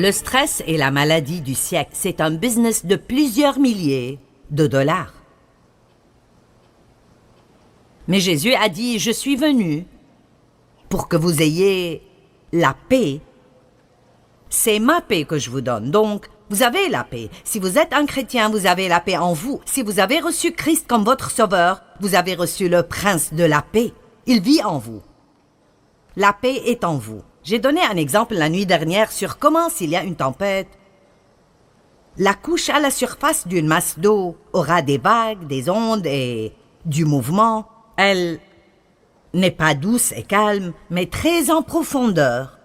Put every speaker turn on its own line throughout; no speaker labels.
Le stress est la maladie du siècle. C'est un business de plusieurs milliers de dollars. Mais Jésus a dit, je suis venu pour que vous ayez la paix. C'est ma paix que je vous donne. Donc, vous avez la paix. Si vous êtes un chrétien, vous avez la paix en vous. Si vous avez reçu Christ comme votre sauveur, vous avez reçu le prince de la paix. Il vit en vous. La paix est en vous. J'ai donné un exemple la nuit dernière sur comment, s'il y a une tempête, la couche à la surface d'une masse d'eau aura des vagues, des ondes et du mouvement. Elle n'est pas douce et calme, mais très en profondeur.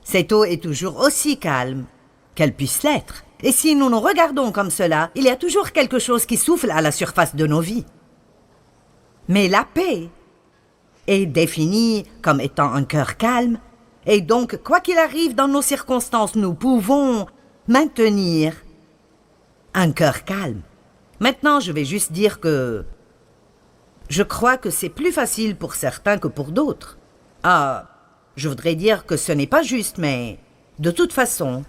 Cette eau est toujours aussi calme qu'elle puisse l'être. Et si nous nous regardons comme cela, il y a toujours quelque chose qui souffle à la surface de nos vies. Mais la paix est définie comme étant un cœur calme, et donc, quoi qu'il arrive dans nos circonstances, nous pouvons maintenir un cœur calme. Maintenant, je vais juste dire que je crois que c'est plus facile pour certains que pour d'autres. Je voudrais dire que ce n'est pas juste, mais de toute façon,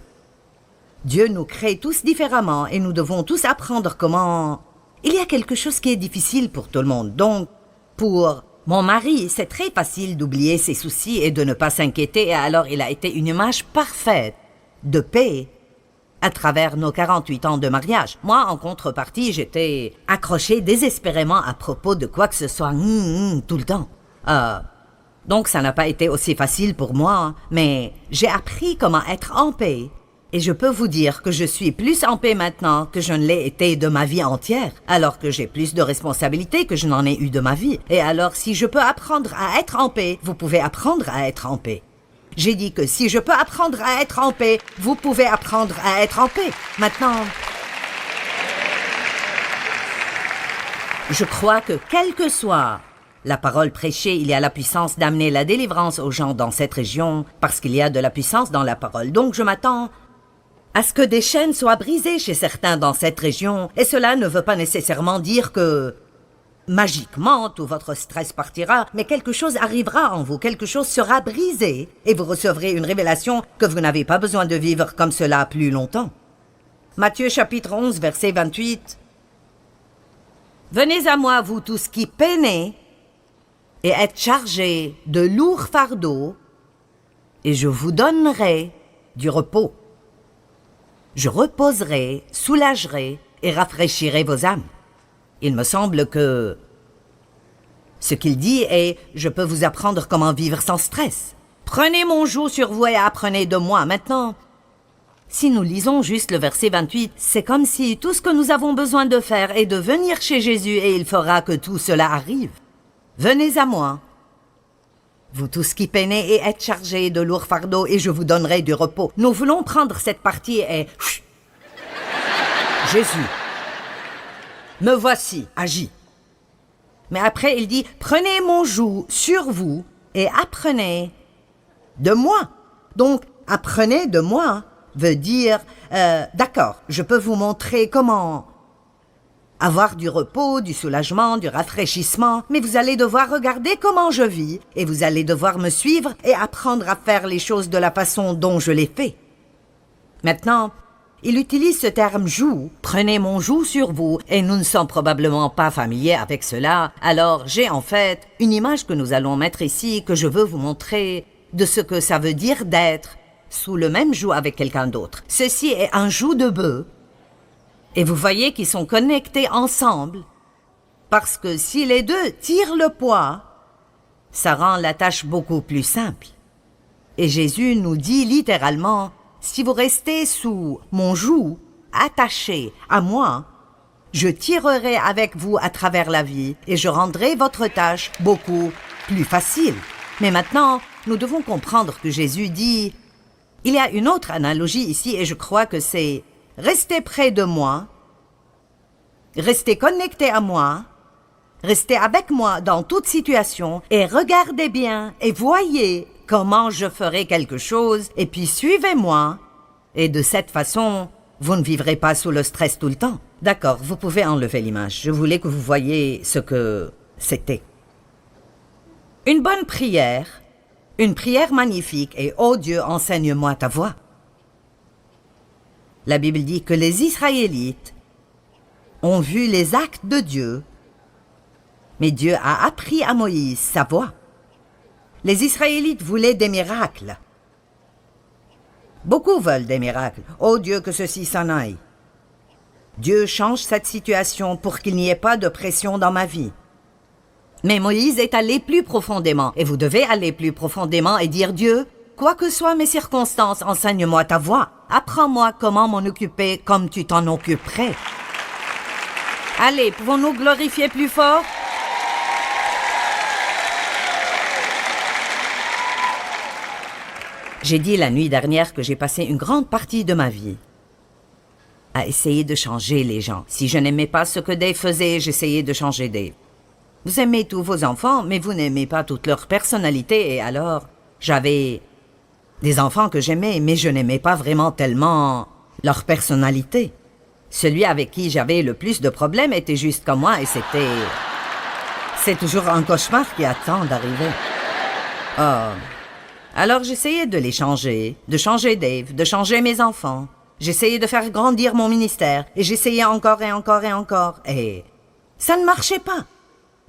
Dieu nous crée tous différemment et nous devons tous apprendre comment... Il y a quelque chose qui est difficile pour tout le monde. Donc, pour mon mari, c'est très facile d'oublier ses soucis et de ne pas s'inquiéter, et alors il a été une image parfaite de paix à travers nos 48 ans de mariage. Moi, en contrepartie, j'étais accrochée désespérément à propos de quoi que ce soit tout le temps. Donc, ça n'a pas été aussi facile pour moi, mais j'ai appris comment être en paix. Et je peux vous dire que je suis plus en paix maintenant que je ne l'ai été de ma vie entière, alors que j'ai plus de responsabilités que je n'en ai eu de ma vie. Et alors, si je peux apprendre à être en paix, vous pouvez apprendre à être en paix. J'ai dit que si je peux apprendre à être en paix, vous pouvez apprendre à être en paix. Maintenant, je crois que quelle que soit la parole prêchée, il y a la puissance d'amener la délivrance aux gens dans cette région, parce qu'il y a de la puissance dans la parole. Donc je m'attends à ce que des chaînes soient brisées chez certains dans cette région, et cela ne veut pas nécessairement dire que magiquement tout votre stress partira, mais quelque chose arrivera en vous, quelque chose sera brisé, et vous recevrez une révélation que vous n'avez pas besoin de vivre comme cela plus longtemps. Matthieu chapitre 11, verset 28. « Venez à moi, vous tous qui peinez et êtes chargés de lourds fardeaux, et je vous donnerai du repos. Je reposerai, soulagerai et rafraîchirai vos âmes. » Il me semble que ce qu'il dit est « Je peux vous apprendre comment vivre sans stress. Prenez mon joug sur vous et apprenez de moi. » Maintenant, si nous lisons juste le verset 28, c'est comme si tout ce que nous avons besoin de faire est de venir chez Jésus et il fera que tout cela arrive. Venez à moi, vous tous qui peinez et êtes chargés de lourds fardeaux, et je vous donnerai du repos. Nous voulons prendre cette partie et... Jésus, me voici, agis. Mais après, il dit, prenez mon joug sur vous et apprenez de moi. Donc, apprenez de moi veut dire, d'accord, je peux vous montrer comment avoir du repos, du soulagement, du rafraîchissement, mais vous allez devoir regarder comment je vis, et vous allez devoir me suivre et apprendre à faire les choses de la façon dont je les fais. Maintenant, il utilise ce terme « joug ». Prenez mon joug sur vous, et nous ne sommes probablement pas familiers avec cela. Alors, j'ai en fait une image que nous allons mettre ici, que je veux vous montrer de ce que ça veut dire d'être sous le même joug avec quelqu'un d'autre. Ceci est un joug de bœuf. Et vous voyez qu'ils sont connectés ensemble, parce que si les deux tirent le poids, ça rend la tâche beaucoup plus simple. Et Jésus nous dit littéralement, si vous restez sous mon joug, attaché à moi, je tirerai avec vous à travers la vie et je rendrai votre tâche beaucoup plus facile. Mais maintenant, nous devons comprendre que Jésus dit, il y a une autre analogie ici et je crois que c'est restez près de moi, restez connectés à moi, restez avec moi dans toute situation et regardez bien et voyez comment je ferai quelque chose et puis suivez-moi. Et de cette façon, vous ne vivrez pas sous le stress tout le temps. D'accord, vous pouvez enlever l'image. Je voulais que vous voyiez ce que c'était. Une bonne prière, une prière magnifique et « Oh Dieu, enseigne-moi ta voix ». La Bible dit que les Israélites ont vu les actes de Dieu, mais Dieu a appris à Moïse sa voie. Les Israélites voulaient des miracles. Beaucoup veulent des miracles. Oh Dieu, que ceci s'en aille. Dieu change cette situation pour qu'il n'y ait pas de pression dans ma vie. Mais Moïse est allé plus profondément, et vous devez aller plus profondément et dire Dieu, quoi que soient mes circonstances, enseigne-moi ta voie. Apprends-moi comment m'en occuper comme tu t'en occuperais. Allez, pouvons-nous glorifier plus fort? J'ai dit la nuit dernière que j'ai passé une grande partie de ma vie à essayer de changer les gens. Si je n'aimais pas ce que Dave faisait, j'essayais de changer Dave. Vous aimez tous vos enfants, mais vous n'aimez pas toute leur personnalité, et alors, j'avais des enfants que j'aimais, mais je n'aimais pas vraiment tellement leur personnalité. Celui avec qui j'avais le plus de problèmes était juste comme moi, et c'est toujours un cauchemar qui attend d'arriver. Oh. Alors j'essayais de les changer, de changer Dave, de changer mes enfants. J'essayais de faire grandir mon ministère, et j'essayais encore et encore et encore, et ça ne marchait pas.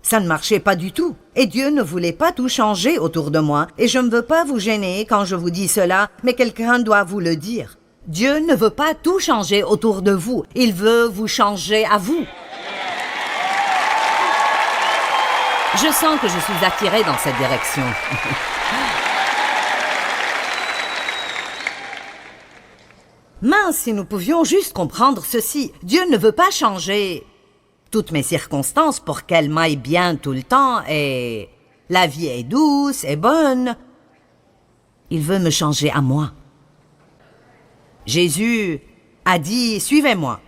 Ça ne marchait pas du tout. Et Dieu ne voulait pas tout changer autour de moi, et je ne veux pas vous gêner quand je vous dis cela, mais quelqu'un doit vous le dire. Dieu ne veut pas tout changer autour de vous, il veut vous changer à vous. Je sens que je suis attirée dans cette direction. Mince, si nous pouvions juste comprendre ceci. Dieu ne veut pas changer toutes mes circonstances pour qu'elles m'aillent bien tout le temps et la vie est douce et bonne. Il veut me changer à moi. Jésus a dit « Suivez-moi ».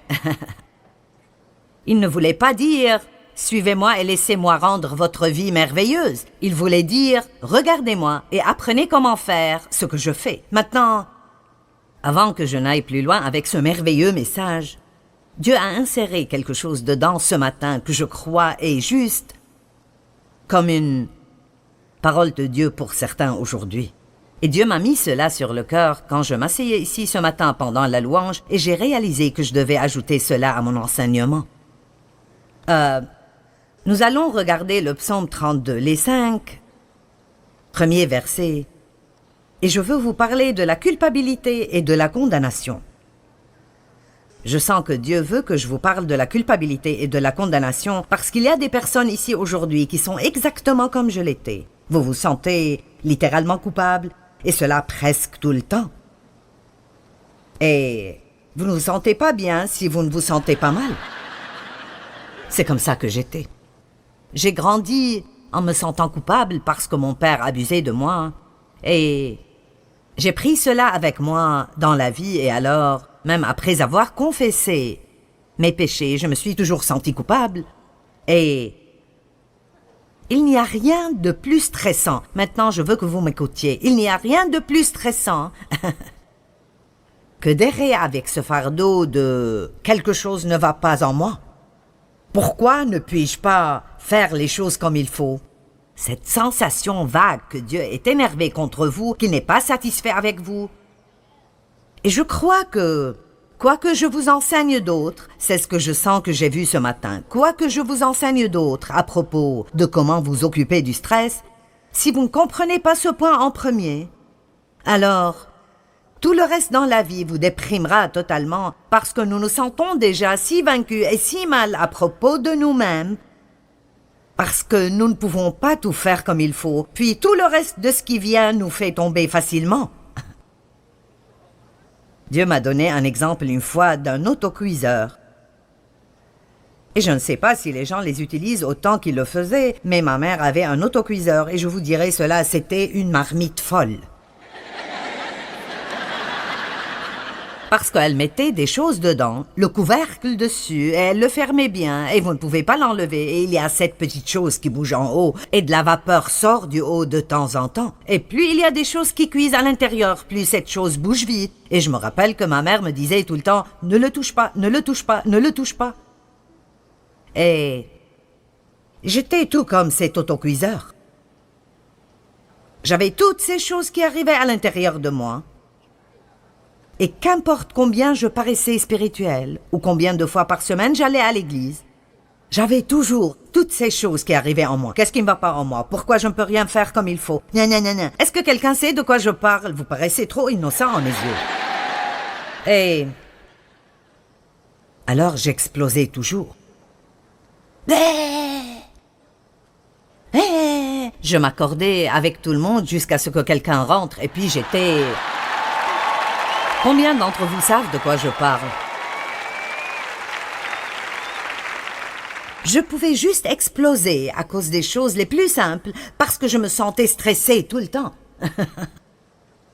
Il ne voulait pas dire « Suivez-moi et laissez-moi rendre votre vie merveilleuse ». Il voulait dire « Regardez-moi et apprenez comment faire ce que je fais ». Maintenant, avant que je n'aille plus loin avec ce merveilleux message, Dieu a inséré quelque chose dedans ce matin que je crois est juste comme une parole de Dieu pour certains aujourd'hui. Et Dieu m'a mis cela sur le cœur quand je m'asseyais ici ce matin pendant la louange et j'ai réalisé que je devais ajouter cela à mon enseignement. Nous allons regarder le psaume 32, les 5 premiers versets. Et je veux vous parler de la culpabilité et de la condamnation. Je sens que Dieu veut que je vous parle de la culpabilité et de la condamnation parce qu'il y a des personnes ici aujourd'hui qui sont exactement comme je l'étais. Vous vous sentez littéralement coupable, et cela presque tout le temps. Et vous ne vous sentez pas bien si vous ne vous sentez pas mal. C'est comme ça que j'étais. J'ai grandi en me sentant coupable parce que mon père abusait de moi, et j'ai pris cela avec moi dans la vie, et alors, même après avoir confessé mes péchés, je me suis toujours sentie coupable. Et il n'y a rien de plus stressant. Maintenant, je veux que vous m'écoutiez. Il n'y a rien de plus stressant que d'errer avec ce fardeau de « quelque chose ne va pas en moi ». Pourquoi ne puis-je pas faire les choses comme il faut? Cette sensation vague que Dieu est énervé contre vous, qu'il n'est pas satisfait avec vous. Et je crois que, quoi que je vous enseigne d'autre, c'est ce que je sens que j'ai vu ce matin, quoi que je vous enseigne d'autre à propos de comment vous occuper du stress, si vous ne comprenez pas ce point en premier, alors tout le reste dans la vie vous déprimera totalement parce que nous nous sentons déjà si vaincus et si mal à propos de nous-mêmes, parce que nous ne pouvons pas tout faire comme il faut, puis tout le reste de ce qui vient nous fait tomber facilement. Dieu m'a donné un exemple une fois d'un autocuiseur. Et je ne sais pas si les gens les utilisent autant qu'ils le faisaient, mais ma mère avait un autocuiseur et je vous dirais cela, c'était une marmite folle. Parce qu'elle mettait des choses dedans, le couvercle dessus, et elle le fermait bien, et vous ne pouvez pas l'enlever, et il y a cette petite chose qui bouge en haut, et de la vapeur sort du haut de temps en temps. Et plus il y a des choses qui cuisent à l'intérieur, plus cette chose bouge vite. Et je me rappelle que ma mère me disait tout le temps, « Ne le touche pas, ne le touche pas, ne le touche pas. » Et j'étais tout comme cet autocuiseur. J'avais toutes ces choses qui arrivaient à l'intérieur de moi. Et qu'importe combien je paraissais spirituel, ou combien de fois par semaine j'allais à l'église, j'avais toujours toutes ces choses qui arrivaient en moi. Qu'est-ce qui ne va pas en moi? Pourquoi je ne peux rien faire comme il faut? Gna, gna, gna, gna. Est-ce que quelqu'un sait de quoi je parle? Vous paraissez trop innocent à mes yeux. Et alors j'explosais toujours. Je m'accordais avec tout le monde jusqu'à ce que quelqu'un rentre et puis j'étais... Combien d'entre vous savent de quoi je parle? Je pouvais juste exploser à cause des choses les plus simples parce que je me sentais stressée tout le temps.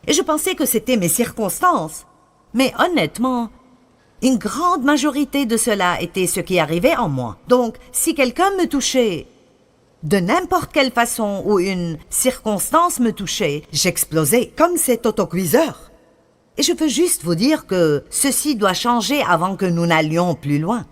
Et je pensais que c'était mes circonstances. Mais honnêtement, une grande majorité de cela était ce qui arrivait en moi. Donc, si quelqu'un me touchait de n'importe quelle façon ou une circonstance me touchait, j'explosais comme cet autocuiseur. Et je veux juste vous dire que ceci doit changer avant que nous n'allions plus loin.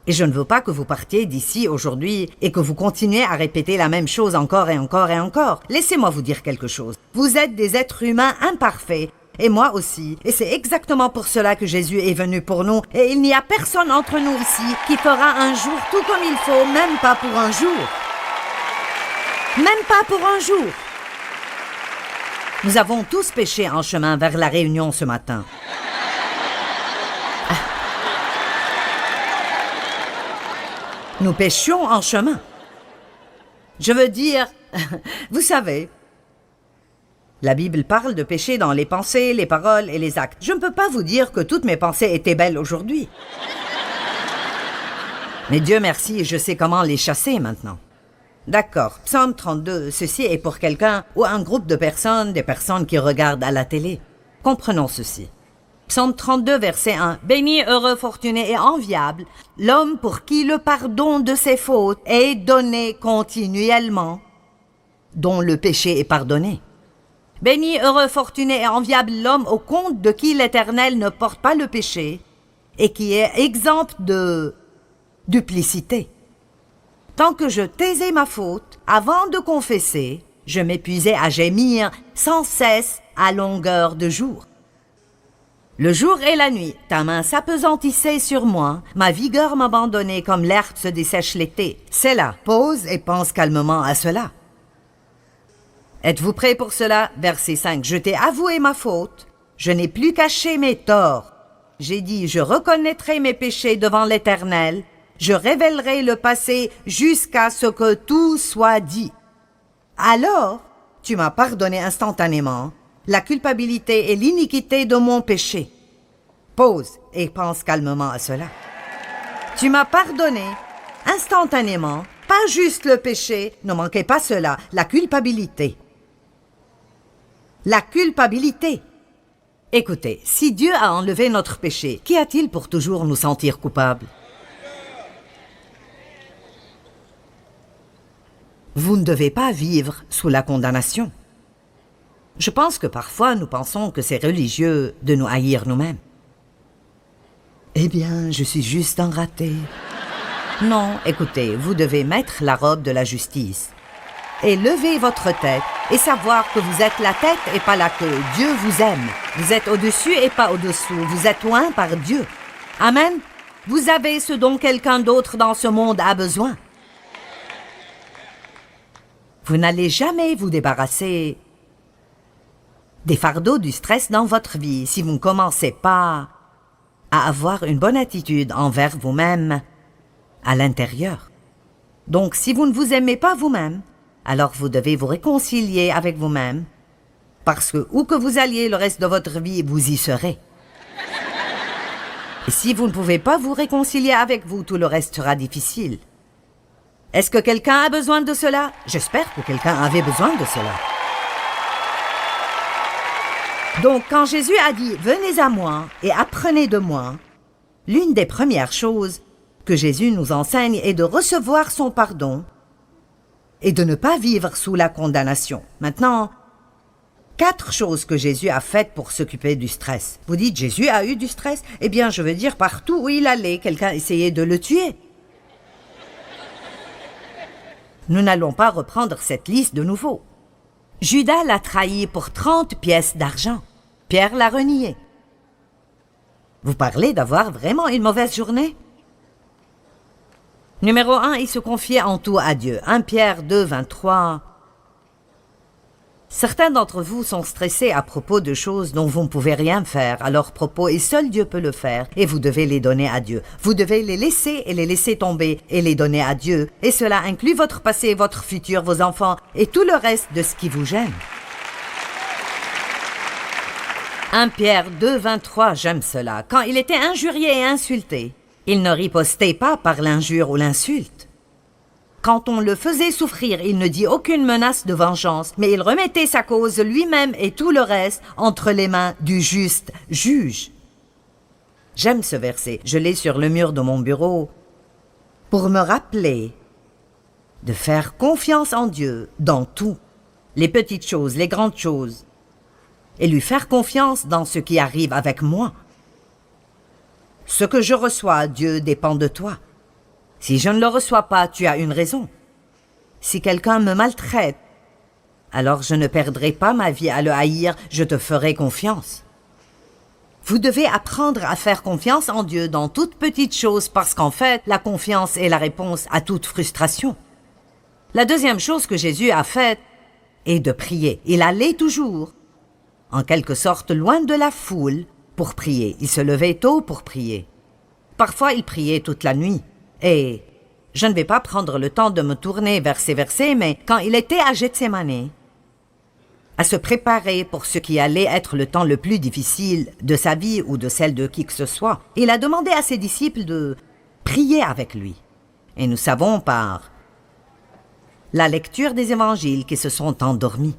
Et je ne veux pas que vous partiez d'ici aujourd'hui et que vous continuiez à répéter la même chose encore et encore et encore. Laissez-moi vous dire quelque chose. Vous êtes des êtres humains imparfaits, et moi aussi. Et c'est exactement pour cela que Jésus est venu pour nous. Et il n'y a personne entre nous ici qui fera un jour tout comme il faut, même pas pour un jour. Même pas pour un jour. Nous avons tous péché en chemin vers la réunion ce matin. Nous péchions en chemin. Je veux dire, vous savez, la Bible parle de péché dans les pensées, les paroles et les actes. Je ne peux pas vous dire que toutes mes pensées étaient belles aujourd'hui. Mais Dieu merci, je sais comment les chasser maintenant. D'accord, Psaume 32, ceci est pour quelqu'un ou un groupe de personnes, des personnes qui regardent à la télé. Comprenons ceci. Psaume 32, verset 1. « Béni, heureux, fortuné et enviable, l'homme pour qui le pardon de ses fautes est donné continuellement, dont le péché est pardonné. Béni, heureux, fortuné et enviable l'homme au compte de qui l'Éternel ne porte pas le péché et qui est exempt de duplicité. Tant que je taisais ma faute, avant de confesser, je m'épuisais à gémir sans cesse à longueur de jour. Le jour et la nuit, ta main s'appesantissait sur moi, ma vigueur m'abandonnait comme l'herbe se dessèche l'été. C'est là, pause et pense calmement à cela. Êtes-vous prêts pour cela? Verset 5. Je t'ai avoué ma faute, je n'ai plus caché mes torts. J'ai dit, je reconnaîtrai mes péchés devant l'Éternel, je révélerai le passé jusqu'à ce que tout soit dit. Alors, tu m'as pardonné instantanément la culpabilité et l'iniquité de mon péché. Pause et pense calmement à cela. Tu m'as pardonné instantanément, pas juste le péché, ne manquez pas cela, la culpabilité. La culpabilité. Écoutez, si Dieu a enlevé notre péché, qu'y a-t-il pour toujours nous sentir coupables? Vous ne devez pas vivre sous la condamnation. Je pense que parfois nous pensons que c'est religieux de nous haïr nous-mêmes. Eh bien, je suis juste un raté. Non, écoutez, vous devez mettre la robe de la justice et lever votre tête et savoir que vous êtes la tête et pas la queue. Dieu vous aime. Vous êtes au-dessus et pas au-dessous. Vous êtes loin par Dieu. Amen. Vous avez ce dont quelqu'un d'autre dans ce monde a besoin. Vous n'allez jamais vous débarrasser des fardeaux du stress dans votre vie si vous ne commencez pas à avoir une bonne attitude envers vous-même à l'intérieur. Donc, si vous ne vous aimez pas vous-même, alors vous devez vous réconcilier avec vous-même, parce que où que vous alliez le reste de votre vie, vous y serez. Et si vous ne pouvez pas vous réconcilier avec vous, tout le reste sera difficile. Est-ce que quelqu'un a besoin de cela? J'espère que quelqu'un avait besoin de cela. Donc, quand Jésus a dit « Venez à moi et apprenez de moi », l'une des premières choses que Jésus nous enseigne est de recevoir son pardon et de ne pas vivre sous la condamnation. Maintenant, 4 choses que Jésus a faites pour s'occuper du stress. Vous dites « Jésus a eu du stress ?» Eh bien, je veux dire, partout où il allait, quelqu'un essayait de le tuer. Nous n'allons pas reprendre cette liste de nouveau. Judas l'a trahi pour 30 pièces d'argent. Pierre l'a renié. Vous parlez d'avoir vraiment une mauvaise journée? Numéro 1, il se confiait en tout à Dieu. 1 Pierre 2, 23. Certains d'entre vous sont stressés à propos de choses dont vous ne pouvez rien faire à leur propos et seul Dieu peut le faire et vous devez les donner à Dieu. Vous devez les laisser et les laisser tomber et les donner à Dieu et cela inclut votre passé, votre futur, vos enfants et tout le reste de ce qui vous gêne. 1 Pierre 2, 23, j'aime cela. Quand il était injurié et insulté, il ne ripostait pas par l'injure ou l'insulte. Quand on le faisait souffrir, il ne dit aucune menace de vengeance, mais il remettait sa cause lui-même et tout le reste entre les mains du juste juge. J'aime ce verset, je l'ai sur le mur de mon bureau, pour me rappeler de faire confiance en Dieu dans tout, les petites choses, les grandes choses, et lui faire confiance dans ce qui arrive avec moi. Ce que je reçois, Dieu, dépend de toi. Si je ne le reçois pas, tu as une raison. Si quelqu'un me maltraite, alors je ne perdrai pas ma vie à le haïr, je te ferai confiance. Vous devez apprendre à faire confiance en Dieu dans toutes petites choses parce qu'en fait, la confiance est la réponse à toute frustration. La deuxième chose que Jésus a faite est de prier. Il allait toujours, en quelque sorte, loin de la foule pour prier. Il se levait tôt pour prier. Parfois, il priait toute la nuit. Et je ne vais pas prendre le temps de me tourner vers ces versets, mais quand il était à Gethsémani, à se préparer pour ce qui allait être le temps le plus difficile de sa vie ou de celle de qui que ce soit, il a demandé à ses disciples de prier avec lui. Et nous savons par la lecture des évangiles qu'ils se sont endormis.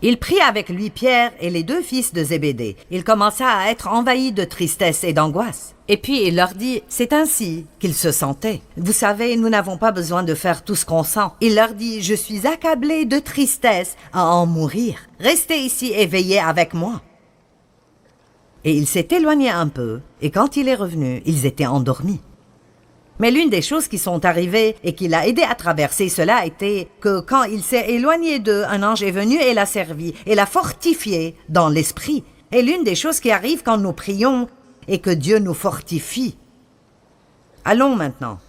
Il prit avec lui Pierre et les 2 fils de Zébédée. Il commença à être envahi de tristesse et d'angoisse. Et puis il leur dit, c'est ainsi qu'il se sentait. Vous savez, nous n'avons pas besoin de faire tout ce qu'on sent. Il leur dit, je suis accablé de tristesse à en mourir. Restez ici et veillez avec moi. Et il s'est éloigné un peu, et quand il est revenu, ils étaient endormis. Mais l'une des choses qui sont arrivées et qui l'a aidé à traverser cela était que quand il s'est éloigné d'eux, un ange est venu et l'a servi et l'a fortifié dans l'esprit. Et l'une des choses qui arrive quand nous prions est que Dieu nous fortifie. Allons maintenant.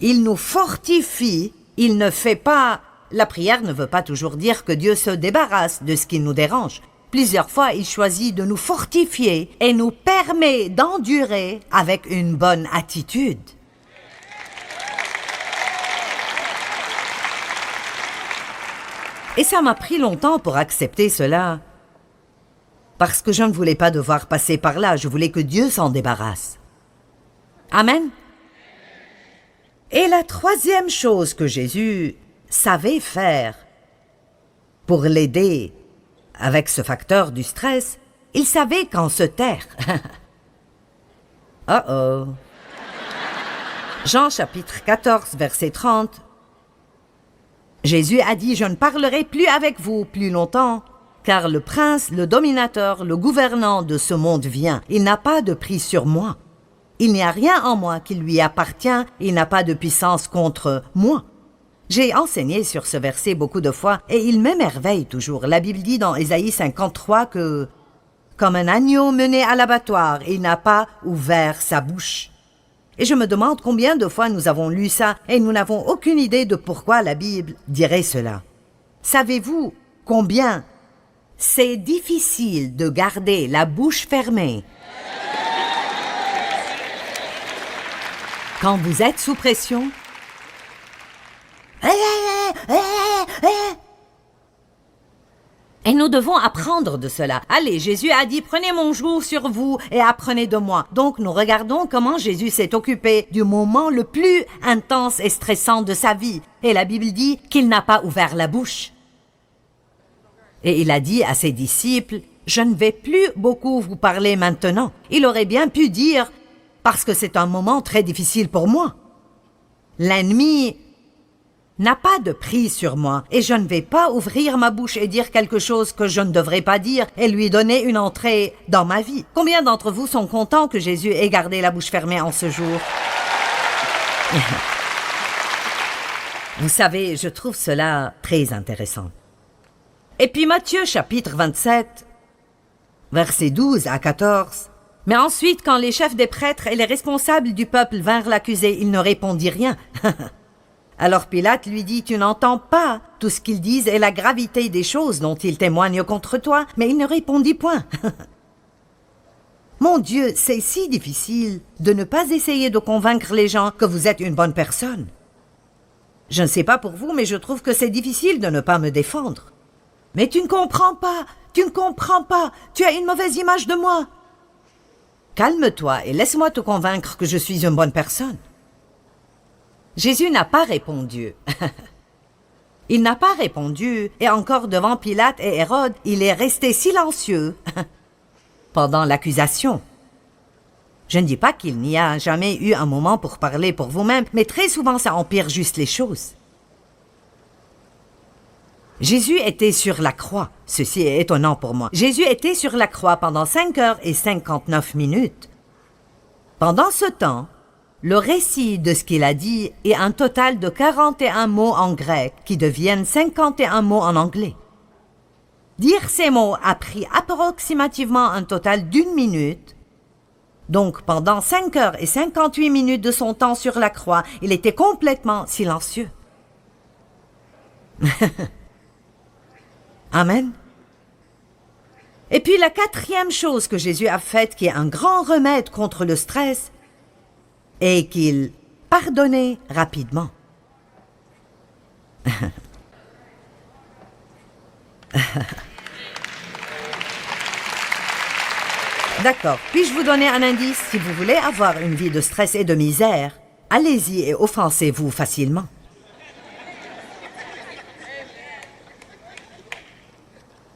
Il nous fortifie, il ne fait pas... La prière ne veut pas toujours dire que Dieu se débarrasse de ce qui nous dérange. Plusieurs fois, il choisit de nous fortifier et nous permet d'endurer avec une bonne attitude. Et ça m'a pris longtemps pour accepter cela, parce que je ne voulais pas devoir passer par là, je voulais que Dieu s'en débarrasse. Amen. Et la troisième chose que Jésus savait faire pour l'aider avec ce facteur du stress, il savait quand se taire. Oh. Jean chapitre 14, verset 30. Jésus a dit, je ne parlerai plus avec vous plus longtemps, car le prince, le dominateur, le gouvernant de ce monde vient. Il n'a pas de prise sur moi. Il n'y a rien en moi qui lui appartient. Il n'a pas de puissance contre moi. J'ai enseigné sur ce verset beaucoup de fois et il m'émerveille toujours. La Bible dit dans Ésaïe 53 que « Comme un agneau mené à l'abattoir, il n'a pas ouvert sa bouche. » Et je me demande combien de fois nous avons lu ça et nous n'avons aucune idée de pourquoi la Bible dirait cela. Savez-vous combien c'est difficile de garder la bouche fermée quand vous êtes sous pression? Et nous devons apprendre de cela. Allez, Jésus a dit, prenez mon joug sur vous et apprenez de moi. Donc nous regardons comment Jésus s'est occupé du moment le plus intense et stressant de sa vie. Et la Bible dit qu'il n'a pas ouvert la bouche. Et il a dit à ses disciples, je ne vais plus beaucoup vous parler maintenant. Il aurait bien pu dire, parce que c'est un moment très difficile pour moi. L'ennemi n'a pas de prise sur moi et je ne vais pas ouvrir ma bouche et dire quelque chose que je ne devrais pas dire et lui donner une entrée dans ma vie. Combien d'entre vous sont contents que Jésus ait gardé la bouche fermée en ce jour? Vous savez, je trouve cela très intéressant. Et puis Matthieu chapitre 27, versets 12 à 14. Mais ensuite, quand les chefs des prêtres et les responsables du peuple vinrent l'accuser, il ne répondit rien. Alors Pilate lui dit, « Tu n'entends pas tout ce qu'ils disent et la gravité des choses dont ils témoignent contre toi. » Mais il ne répondit point. Mon Dieu, c'est si difficile de ne pas essayer de convaincre les gens que vous êtes une bonne personne. Je ne sais pas pour vous, mais je trouve que c'est difficile de ne pas me défendre. Mais tu ne comprends pas, tu ne comprends pas, tu as une mauvaise image de moi. Calme-toi et laisse-moi te convaincre que je suis une bonne personne. Jésus n'a pas répondu. Il n'a pas répondu, et encore devant Pilate et Hérode, il est resté silencieux pendant l'accusation. Je ne dis pas qu'il n'y a jamais eu un moment pour parler pour vous-même, mais très souvent ça empire juste les choses. Jésus était sur la croix. Ceci est étonnant pour moi. Jésus était sur la croix pendant 5 heures et 59 minutes. Pendant ce temps, le récit de ce qu'il a dit est un total de 41 mots en grec qui deviennent 51 mots en anglais. Dire ces mots a pris approximativement un total d'1 minute. Donc, pendant 5 heures et 58 minutes de son temps sur la croix, il était complètement silencieux. Amen. Et puis la 4e chose que Jésus a faite, qui est un grand remède contre le stress, est qu'il pardonnait rapidement. D'accord. Puis-je vous donner un indice? Si vous voulez avoir une vie de stress et de misère, allez-y et offensez-vous facilement.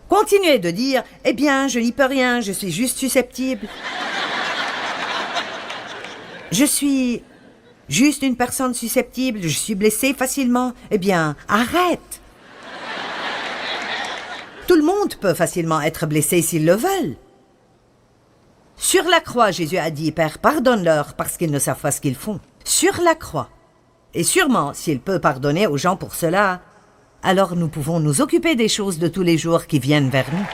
Continuez de dire « Eh bien, je n'y peux rien, je suis juste susceptible. Je suis juste une personne susceptible, je suis blessé facilement. Eh bien, arrête. Tout le monde peut facilement être blessé s'ils le veulent. Sur la croix, Jésus a dit « Père, pardonne-leur parce qu'ils ne savent pas ce qu'ils font. » Sur la croix. Et sûrement, s'il peut pardonner aux gens pour cela, alors nous pouvons nous occuper des choses de tous les jours qui viennent vers nous.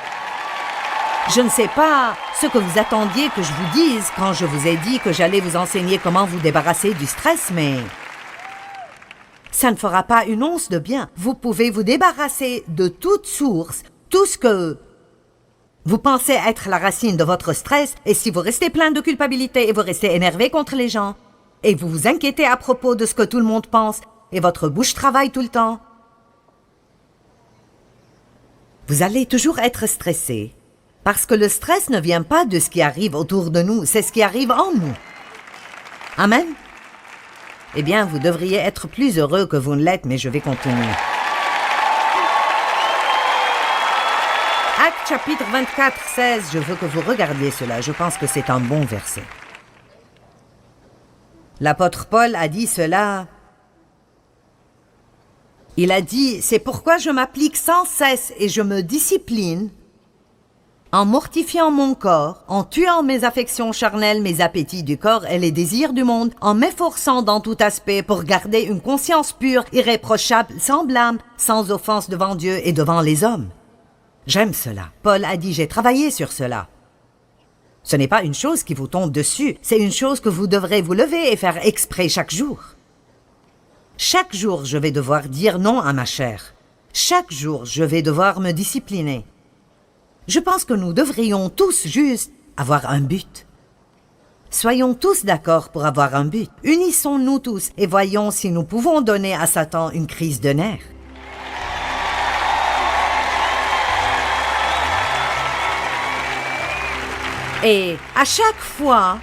Je ne sais pas ce que vous attendiez que je vous dise quand je vous ai dit que j'allais vous enseigner comment vous débarrasser du stress, mais ça ne fera pas une once de bien. Vous pouvez vous débarrasser de toute source, tout ce que vous pensez être la racine de votre stress, et si vous restez plein de culpabilité et vous restez énervé contre les gens, et vous vous inquiétez à propos de ce que tout le monde pense, et votre bouche travaille tout le temps, vous allez toujours être stressé, parce que le stress ne vient pas de ce qui arrive autour de nous, c'est ce qui arrive en nous. Amen? Eh bien, vous devriez être plus heureux que vous ne l'êtes, mais je vais continuer. Actes chapitre 24, 16, je veux que vous regardiez cela, je pense que c'est un bon verset. L'apôtre Paul a dit cela. Il a dit, c'est pourquoi je m'applique sans cesse et je me discipline en mortifiant mon corps, en tuant mes affections charnelles, mes appétits du corps et les désirs du monde, en m'efforçant dans tout aspect pour garder une conscience pure, irréprochable, sans blâme, sans offense devant Dieu et devant les hommes. J'aime cela. Paul a dit, j'ai travaillé sur cela. Ce n'est pas une chose qui vous tombe dessus, c'est une chose que vous devrez vous lever et faire exprès chaque jour. Chaque jour, je vais devoir dire non à ma chair. Chaque jour, je vais devoir me discipliner. Je pense que nous devrions tous juste avoir un but. Soyons tous d'accord pour avoir un but. Unissons-nous tous et voyons si nous pouvons donner à Satan une crise de nerfs. Et à chaque fois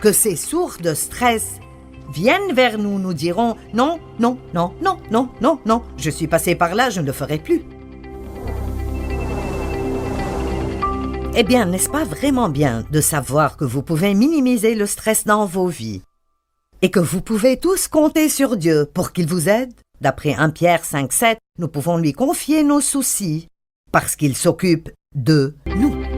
que ces sources de stress viennent vers nous, nous dirons « Non, non, non, non, non, non, non, je suis passé par là, je ne le ferai plus. » Eh bien, n'est-ce pas vraiment bien de savoir que vous pouvez minimiser le stress dans vos vies et que vous pouvez tous compter sur Dieu pour qu'il vous aide? D'après 1 Pierre 5, 7, nous pouvons lui confier nos soucis parce qu'il s'occupe de nous.